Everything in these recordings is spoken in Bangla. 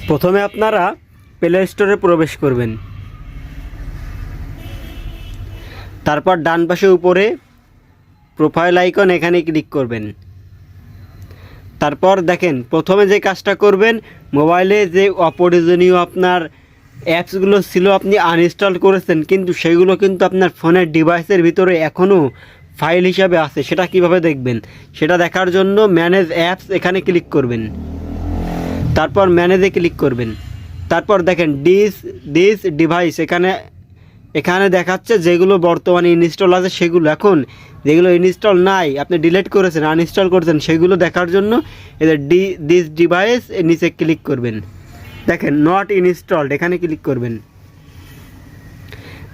প্রথমে আপনারা প্লে স্টোরে প্রবেশ করবেন, তারপর ডান পাশে উপরে প্রোফাইল আইকন এখানে ক্লিক করবেন। তারপর দেখেন প্রথমে যে কাজটা করবেন, মোবাইলে যে অপ্রয়োজনীয় আপনার অ্যাপসগুলো ছিল আপনি আনইনস্টল করেছেন, কিন্তু সেগুলো কিন্তু আপনার ফোনের ডিভাইসের ভিতরে এখনও ফাইল হিসাবে আছে। সেটা কিভাবে দেখবেন, সেটা দেখার জন্য ম্যানেজ অ্যাপস এখানে ক্লিক করবেন। তারপর ম্যানেজে ক্লিক করবেন। তারপর দেখেন দিস ডিভাইস এখানে দেখাচ্ছে যেগুলো বর্তমানে ইনস্টল আছে সেগুলো। এখন যেগুলো ইনস্টল নাই, আপনি ডিলিট করেছেন, আনইনস্টল করেছেন, সেগুলো দেখার জন্য এদের দিস ডিভাইস এর নিচে ক্লিক করবেন। দেখেন নট ইনস্টলড এখানে ক্লিক করবেন।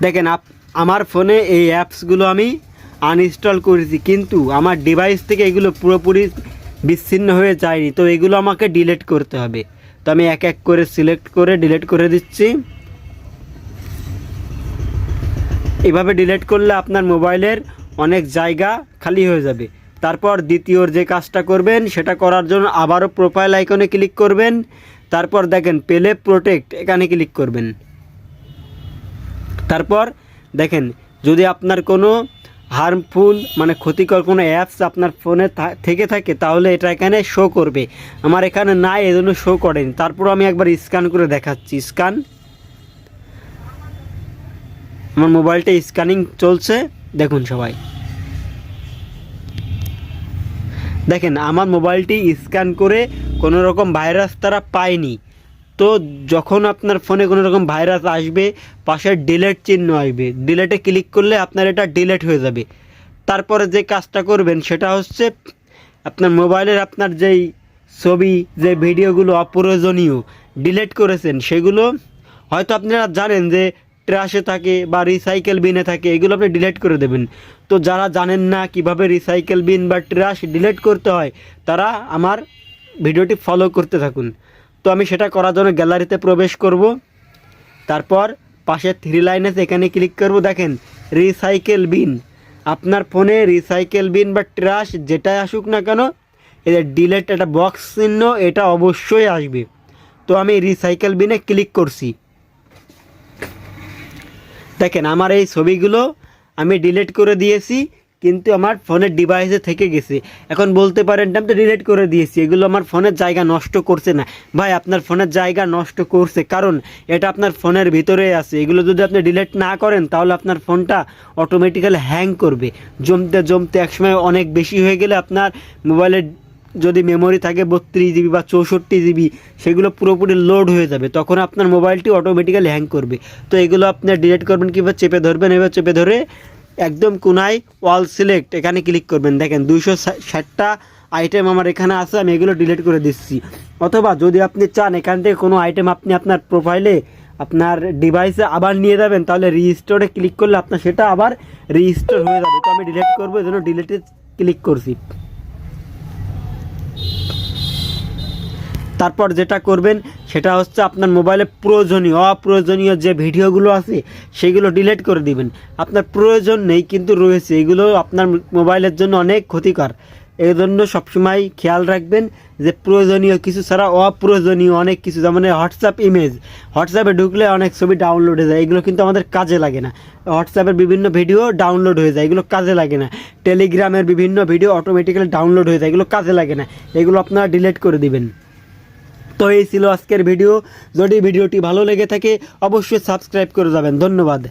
দেখেন আমার ফোনে এই অ্যাপসগুলো আমি আনইনস্টল করেছি, কিন্তু আমার ডিভাইস থেকে এগুলো পুরোপুরি বিচ্ছিন্ন হয়ে যায়নি। তো এগুলো আমাকে ডিলিট করতে হবে। তো আমি এক এক করে সিলেক্ট করে ডিলিট করে দিচ্ছি। এভাবে ডিলিট করলে আপনার মোবাইলের অনেক জায়গা খালি হয়ে যাবে। তারপর দ্বিতীয় যে কাজটা করবেন, সেটা করার জন্য আবারও প্রোফাইল আইকনে ক্লিক করবেন। তারপর দেখেন প্লে প্রোটেক্ট এখানে ক্লিক করবেন। তারপর দেখেন যদি আপনার কোনো হার্মফুল ক্ষতিকর কোনো অ্যাপস আপনার ফোনে থেকে থাকে, তাহলে এটা এখানে শো করবে। আমার এখানে নাই, এজন্য শো করেনি। তারপর আমি একবার স্ক্যান করে দেখাচ্ছি। আমার মোবাইলটা স্ক্যানিং চলছে, দেখুন সবাই। দেখেন আমার মোবাইলটি স্ক্যান করে কোনো রকম ভাইরাস তারা পায়নি। তো যখন আপনার ফোনে কোনো রকম ভাইরাস আসবে, পাশে ডিলিট চিহ্ন আসবে, ডিলিটে ক্লিক করলে আপনার এটা ডিলিট হয়ে যাবে। তারপরে যে কাজটা করবেন সেটা হচ্ছে আপনার মোবাইলের আপনার যেই ছবি, যে ভিডিওগুলো অপ্রয়োজনীয় ডিলিট করেছেন, সেগুলো হয়তো আপনারা জানেন যে ট্র্যাশে থাকে বা রিসাইকেল বিনে থাকে, এগুলো আপনি ডিলিট করে দেবেন। তো যারা জানেন না কিভাবে রিসাইকেল বিন বা ট্র্যাশ ডিলিট করতে হয়, তারা আমার ভিডিওটি ফলো করতে থাকুন। তো আমি সেটা করার জন্য গ্যালারিতে প্রবেশ করব। তারপর পাশে 3 লাইন আছে, এখানে ক্লিক করব। দেখেন রিসাইকেল বিন, আপনার ফোনে রিসাইকেল বিন বা ট্র্যাশ যেটাই আসুক না কেন, এদের ডিলিট একটা বক্স চিহ্ন এটা অবশ্যই আসবে। তো আমি রিসাইকেল বিনে ক্লিক করছি। দেখেন আমার এই ছবিগুলো আমি ডিলিট করে দিয়েছি, কিন্তু আমার ফোনের ডিভাইসে থেকে গেছে। এখন বলতে পারেন আমি তো ডিলিট করে দিয়েছি, এগুলো আমার ফোনের জায়গা নষ্ট করছে না। ভাই, আপনার ফোনের জায়গা নষ্ট করছে, কারণ এটা আপনার ফোনের ভিতরে আছে। এগুলো যদি আপনি ডিলিট না করেন, তাহলে আপনার ফোনটা অটোমেটিক্যালি হ্যাং করবে। জমতে একসময় অনেক বেশি হয়ে গেলে আপনার মোবাইলের যদি মেমোরি থাকে 32 জিবি বা 64 জিবি, সেগুলো পুরোপুরি লোড হয়ে যাবে, তখন আপনার মোবাইলটি অটোমেটিক্যালি হ্যাং করবে। তো এগুলো আপনি ডিলিট করবেন কীভাবে, চেপে ধরবেন। এবার চেপে ধরে একদম কোনায় অল সিলেক্ট এখানে ক্লিক করবেন। দেখেন 260টা আইটেম আমার এখানে আছে, আমি এগুলো ডিলিট করে দিচ্ছি। অথবা যদি আপনি চান এখান থেকে কোনো আইটেম আপনি আপনার প্রোফাইলে আপনার ডিভাইসে আবার নিয়ে যাবেন, তাহলে রিস্টোরে ক্লিক করলে আপনার সেটা আবার রিস্টোর হয়ে যাবে। তো আমি ডিলিট করবো, এই জন্য ডিলিটে ক্লিক করছি। তারপর যেটা করবেন সেটা হচ্ছে আপনার মোবাইলে অপ্রয়োজনীয় যে ভিডিওগুলো আছে সেগুলো ডিলিট করে দিবেন। আপনার প্রয়োজন নেই কিন্তু রয়েছে, এগুলো আপনার মোবাইলের জন্য অনেক ক্ষতিকর। এই জন্য সবসময় খেয়াল রাখবেন যে প্রয়োজনীয় কিছু ছাড়া অপ্রয়োজনীয় অনেক কিছু, যেমন হোয়াটসঅ্যাপে ঢুকলে অনেক ছবি ডাউনলোড হয়ে যায়, এগুলো কিন্তু আমাদের কাজে লাগে না। হোয়াটসঅ্যাপের বিভিন্ন ভিডিও ডাউনলোড হয়ে যায়, এগুলো কাজে লাগে না। টেলিগ্রামের বিভিন্ন ভিডিও অটোমেটিক্যালি ডাউনলোড হয়ে যায়, এগুলো কাজে লাগে না। এগুলো আপনারা ডিলিট করে দিবেন। তো এই ছিল আজকের ভিডিও। যদি ভিডিওটি ভালো লেগে থাকে অবশ্যই সাবস্ক্রাইব করে যাবেন। ধন্যবাদ।